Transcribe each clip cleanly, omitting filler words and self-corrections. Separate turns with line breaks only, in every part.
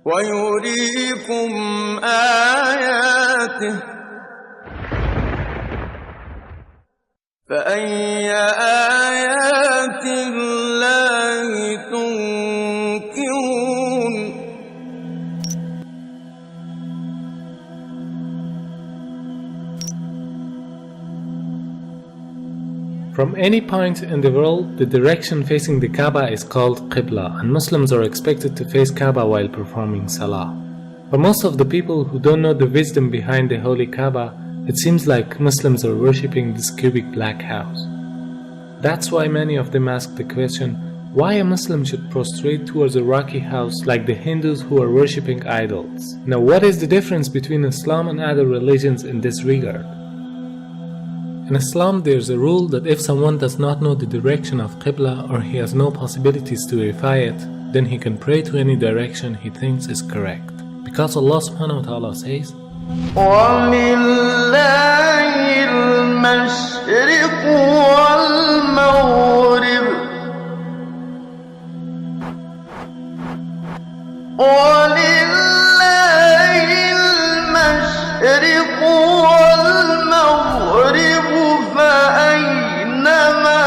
ويريكم آياته فأي آيات الله تنكرون.
From any point in the world, the direction facing the Kaaba is called Qibla, and Muslims are expected to face Kaaba while performing Salah. For most of the people who don't know the wisdom behind the holy Kaaba, it seems like Muslims are worshipping this cubic black house. That's why many of them ask the question, why a Muslim should prostrate towards a rocky house like the Hindus who are worshipping idols. Now, what is the difference between Islam and other religions in this regard? In Islam, there is a rule that if someone does not know the direction of Qibla or he has no possibilities to verify it, then he can pray to any direction he thinks is correct. Because Allah subhanahu wa ta'ala says,
وَلِلَّهِ الْمَشْرِقُ وَالْمَغْرِبُ وَلِلَّهِ الْمَشْرِقُ وَالْمَغْرِبُ فَأَيْنَمَا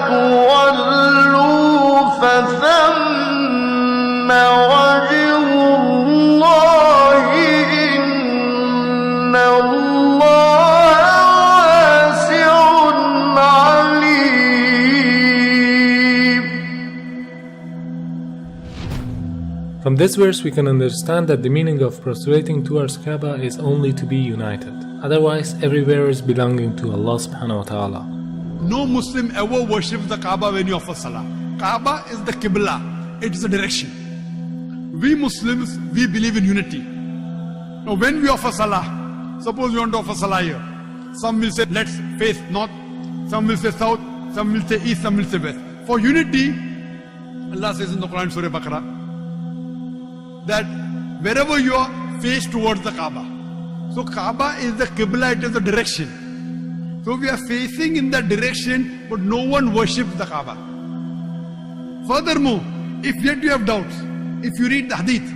تُوَلُّوا فَثَمَّ وَجْهُ اللَّهِ إِنَّ اللَّهَ وَاسِعٌ عَلِيمٌ.
From this verse we can understand that the meaning of prostrating towards Kaaba is only to be united. Otherwise, everywhere is belonging to Allah subhanahu wa ta'ala.
No Muslim ever worships the Kaaba when you offer Salah. Kaaba is the Qibla, it is the direction. We Muslims, we believe in unity. Now when we offer Salah, suppose we want to offer Salah here. Some will say, let's face north, some will say south, some will say east, some will say west. For unity, Allah says in the Quran, Surah Baqarah, that wherever you are, face towards the Kaaba. So Kaaba is the Qibla, it is the direction. So we are facing in that direction, but no one worships the Kaaba. Furthermore, if yet you have doubts, if you read the hadith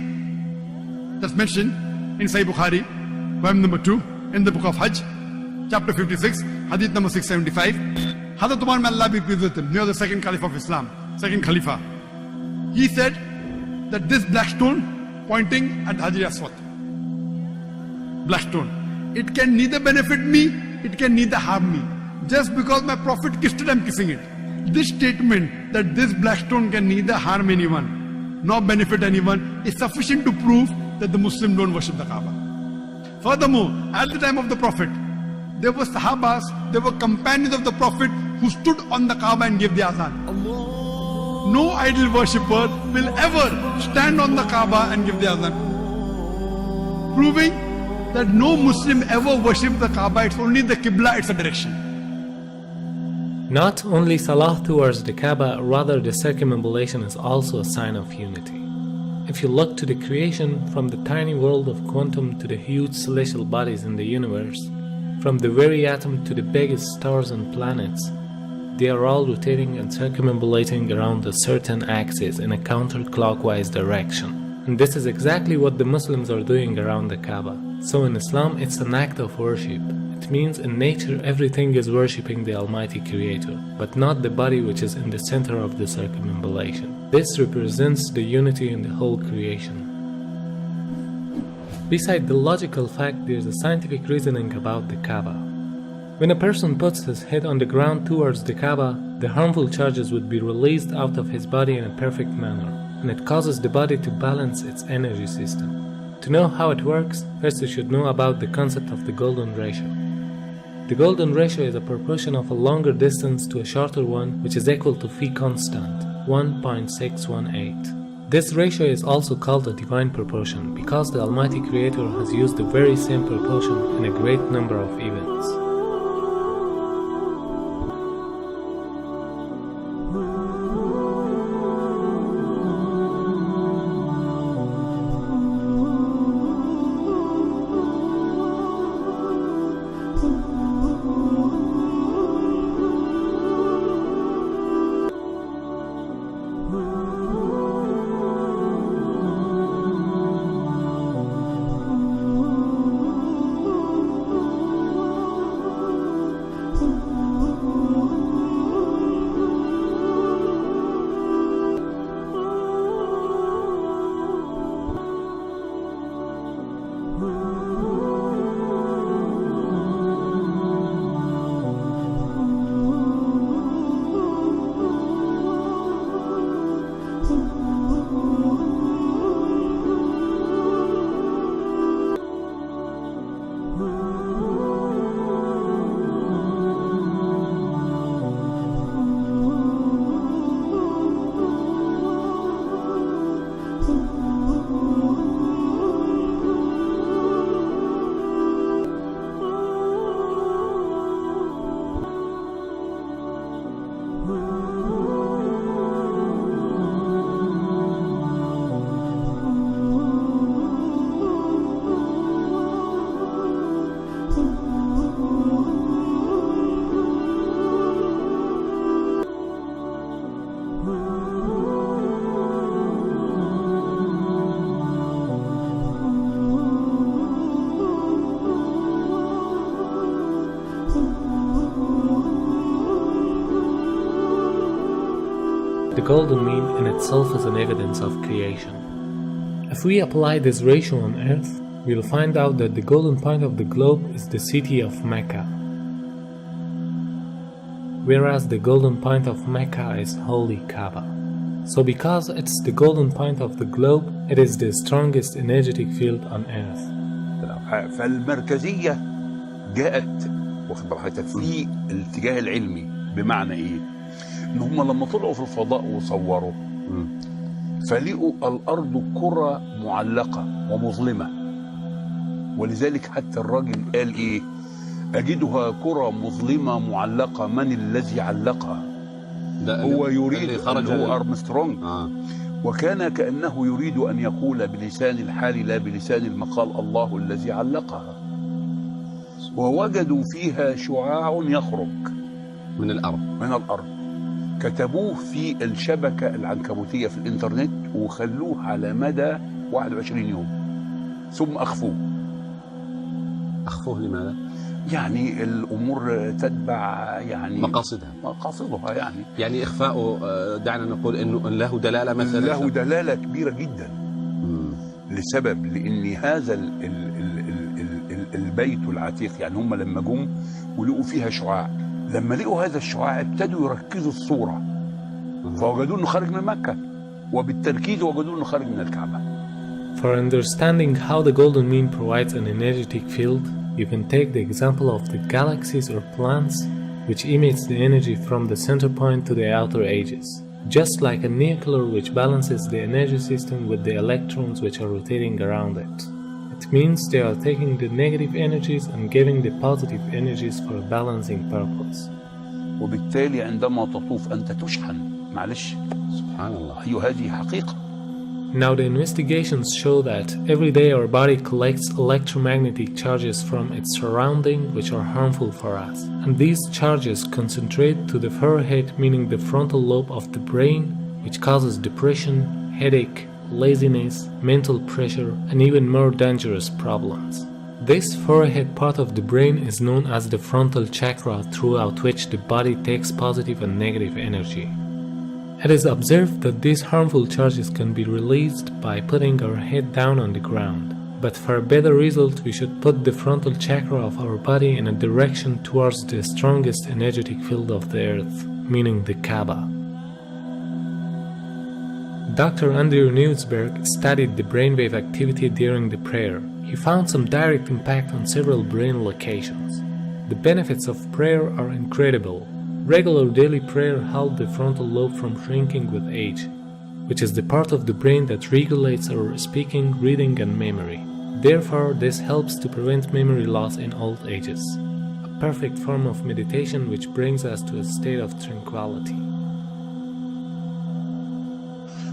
that's mentioned in Sahih Bukhari, volume number 2, in the book of Hajj, chapter 56, hadith number 675, Hazrat Umar, may Allah be pleased with him, near the second Caliph of Islam, second Khalifa, he said that this black stone pointing at Hajar Aswad, black stone, it can neither benefit me, it can neither harm me. Just because my Prophet kissed it, I am kissing it. This statement that this black stone can neither harm anyone nor benefit anyone is sufficient to prove that the Muslims don't worship the Kaaba. Furthermore, at the time of the Prophet, there were Sahabas, there were companions of the Prophet who stood on the Kaaba and gave the azan. No idol worshipper will ever stand on the Kaaba and give the azan, proving that no Muslim ever worships the Kaaba. It's only the Qibla, it's a direction.
Not only Salah towards the Kaaba, rather the circumambulation is also a sign of unity. If you look to the creation, from the tiny world of quantum to the huge celestial bodies in the universe, from the very atom to the biggest stars and planets, they are all rotating and circumambulating around a certain axis in a counterclockwise direction. And this is exactly what the Muslims are doing around the Kaaba. So in Islam, it's an act of worship. It means in nature everything is worshipping the Almighty Creator, but not the body which is in the center of the circumambulation. This represents the unity in the whole creation. Beside the logical fact, there is a scientific reasoning about the Kaaba. When a person puts his head on the ground towards the Kaaba, the harmful charges would be released out of his body in a perfect manner, and it causes the body to balance its energy system. To know how it works, first you should know about the concept of the golden ratio. The golden ratio is a proportion of a longer distance to a shorter one, which is equal to phi constant, 1.618. This ratio is also called a divine proportion because the Almighty Creator has used the very same proportion in a great number of events. golden mean in itself is an evidence of creation. If we apply this ratio on Earth, we'll find out that the golden point of the globe is the city of Mecca, whereas the golden point of Mecca is Holy Kaaba. So because it's the golden point of the globe, it is the strongest energetic field on Earth.
فالمركزية جاءت واخد بالك في الاتجاه العلمي، بمعنى ايه؟ ان هم لما طلعوا في الفضاء وصوروا فلقوا الارض كرة معلقة ومظلمة، ولذلك حتى الراجل قال ايه؟ اجدها كرة مظلمة معلقة، من الذي علقها؟ هو يريد هو أرمسترونج. وكان كأنه يريد أن يقول بلسان الحال لا بلسان المقال الله الذي علقها. ووجدوا فيها شعاع يخرج من الأرض كتبوه في الشبكة العنكبوتية في الإنترنت وخلوه على مدى 21 يوم ثم أخفوه لماذا؟ يعني الأمور تتبع يعني مقاصدها يعني إخفاؤه دعنا نقول إنه له دلالة مثلا، له دلالة كبيرة جدا لسبب لأن هذا البيت العتيق، يعني هم لما جم ولقوا فيها شعاع، لما لقوا هذا الشعاع ابتدوا يركزوا الصورة فوجدوا إنه خارج من مكة، وبالتركيز وجدوا إنه خارج من الكعبة.
For understanding how the golden mean provides an energetic field, you can take the example of the galaxies or planets, which emits the energy from the center point to the outer edges, just like a nuclear which balances the energy system with the electrons which are rotating around it. It means they are taking the negative energies and giving the positive energies for a balancing purpose.
وبالتالي عندما تطوف أنت تشحن. معلش سبحان الله، هذه حقيقة.
Now the investigations show that every day our body collects electromagnetic charges from its surrounding which are harmful for us, and these charges concentrate to the forehead, meaning the frontal lobe of the brain, which causes depression, headache, laziness, mental pressure, and even more dangerous problems. This forehead part of the brain is known as the frontal chakra, throughout which the body takes positive and negative energy. It is observed that these harmful charges can be released by putting our head down on the ground. But for a better result, we should put the frontal chakra of our body in a direction towards the strongest energetic field of the earth, meaning the Kaaba. Dr. Andrew Newsberg studied the brainwave activity during the prayer. He found some direct impact on several brain locations. The benefits of prayer are incredible. Regular daily prayer helps the frontal lobe from shrinking with age, which is the part of the brain that regulates our speaking, reading, and memory. Therefore, this helps to prevent memory loss in old ages. A perfect form of meditation which brings us to a state of tranquility.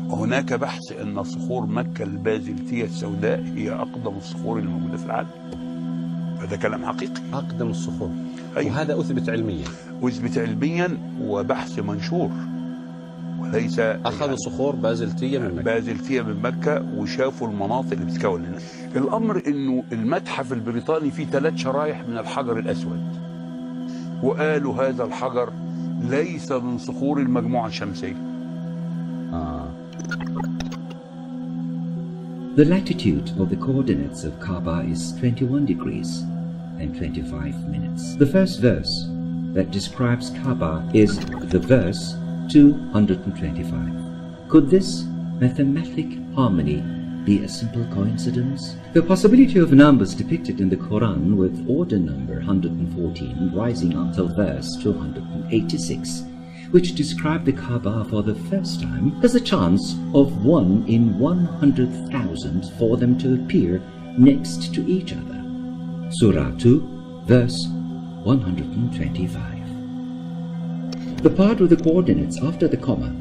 وهناك بحث أن صخور مكة البازلتية السوداء هي أقدم الصخور الموجودة في العالم. هذا كلام حقيقي. أقدم الصخور. وهذا أثبت علميا وبحث منشور، وليس أخذوا صخور بازلتية من مكة وشافوا المناطق اللي بتتكون هنا. الأمر إنه المتحف البريطاني فيه 3 شرايح من الحجر الأسود، وقالوا هذا الحجر ليس من صخور المجموعة الشمسية.
The latitude of the coordinates of Kaaba is 21 degrees and 25 minutes. The first verse that describes Kaaba is the verse 225. Could this mathematic harmony be a simple coincidence? The possibility of numbers depicted in the Quran with order number 114 rising until verse 286, which describe the Kaaba for the first time, has a chance of 1 in 100,000 for them to appear next to each other. Surah 2, verse 125. The part of the coordinates after the comma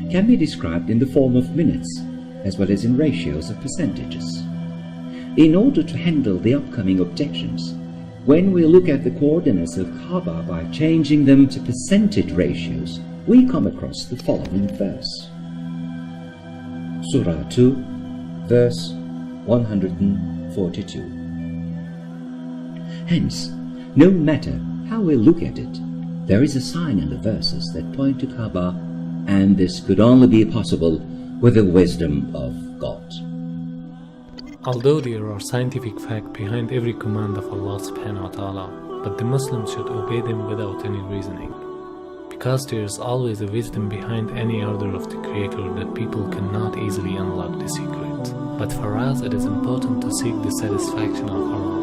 can be described in the form of minutes, as well as in ratios of percentages. In order to handle the upcoming objections, when we look at the coordinates of Kaaba by changing them to percentage ratios, we come across the following verse. Surah 2, verse 142. Hence, no matter how we look at it, there is a sign in the verses that point to Kaaba and this could only be possible with the wisdom of God.
Although there are scientific facts behind every command of Allah subhanahu wa ta'ala, but the Muslims should obey them without any reasoning. Because there is always a wisdom behind any order of the Creator that people cannot easily unlock the secret. But for us it is important to seek the satisfaction of our